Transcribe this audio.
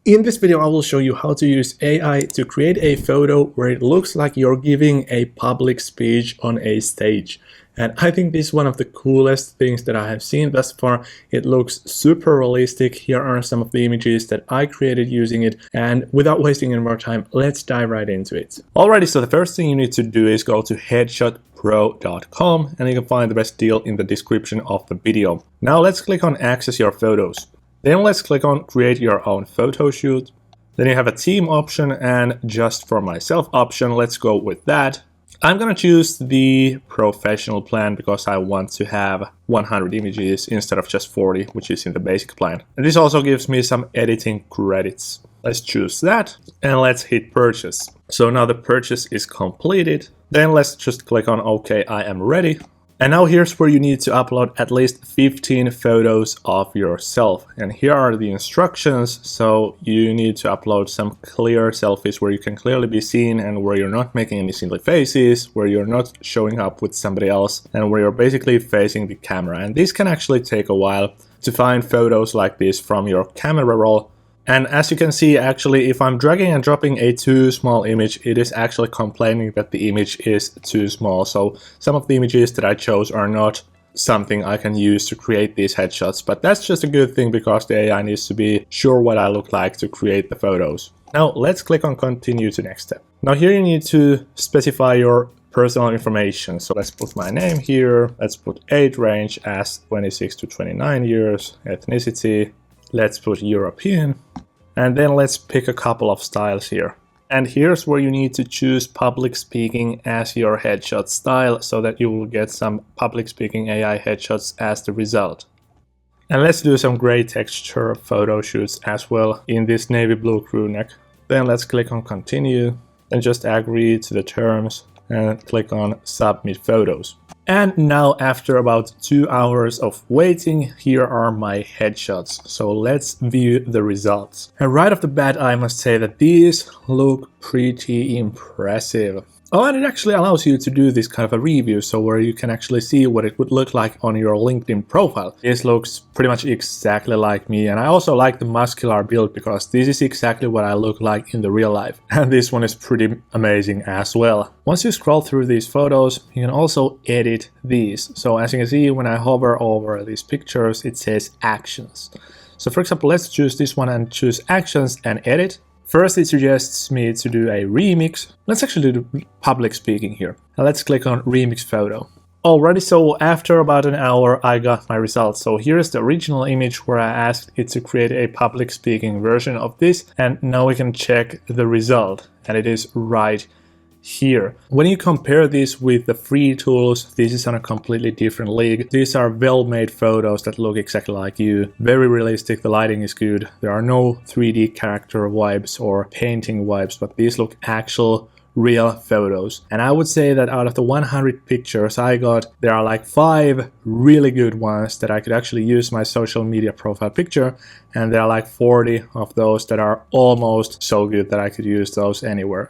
In this video, I will show you how to use AI to create a photo where it looks like you're giving a public speech on a stage. And I think this is one of the coolest things that I have seen thus far. It looks super realistic. Here are some of the images that I created using it. And without wasting any more time, let's dive right into it. Alrighty, so the first thing you need to do is go to headshotpro.com and you can find the best deal in the description of the video. Now let's click on access your photos. Then let's click on create your own photo shoot. Then you have a team option and just for myself option. Let's go with that. I'm gonna choose the professional plan because I want to have 100 images instead of just 40, which is in the basic plan. And this also gives me some editing credits. Let's choose that and let's hit purchase. So now the purchase is completed. Then let's just click on OK, I am ready. And now here's where you need to upload at least 15 photos of yourself. And here are the instructions. So you need to upload some clear selfies where you can clearly be seen and where you're not making any silly faces, where you're not showing up with somebody else, and where you're basically facing the camera. And this can actually take a while to find photos like this from your camera roll. And as you can see, actually, if I'm dragging and dropping a too small image, it is actually complaining that the image is too small. So some of the images that I chose are not something I can use to create these headshots. But that's just a good thing because the AI needs to be sure what I look like to create the photos. Now let's click on continue to next step. Now here you need to specify your personal information. So let's put my name here. Let's put age range as 26 to 29 years, ethnicity. Let's put European, and then let's pick a couple of styles here. And here's where you need to choose public speaking as your headshot style so that you will get some public speaking AI headshots as the result. And let's do some gray texture photo shoots as well in this navy blue crew neck. Then let's click on continue and just agree to the terms and click on submit photos. And now after about 2 hours of waiting, here are my headshots. So let's view the results. And right off the bat, I must say that these look pretty impressive. Oh, and it actually allows you to do this kind of a review, so where you can actually see what it would look like on your LinkedIn profile. This looks pretty much exactly like me, and I also like the muscular build because this is exactly what I look like in the real life. And this one is pretty amazing as well. Once you scroll through these photos, you can also edit these. So as you can see, when I hover over these pictures, it says actions. So for example, let's choose this one and choose actions and edit. First, it suggests me to do a remix. Let's actually do public speaking here. Now let's click on remix photo. Alrighty, so after about an hour, I got my results. So here's the original image where I asked it to create a public speaking version of this. And now we can check the result. And it is right here. When you compare this with the free tools, this is on a completely different league. These are well-made photos that look exactly like you. Very realistic, the lighting is good. There are no 3D character vibes or painting vibes, but these look actual real photos. And I would say that out of the 100 pictures I got, there are like 5 really good ones that I could actually use my social media profile picture, and there are like 40 of those that are almost so good that I could use those anywhere.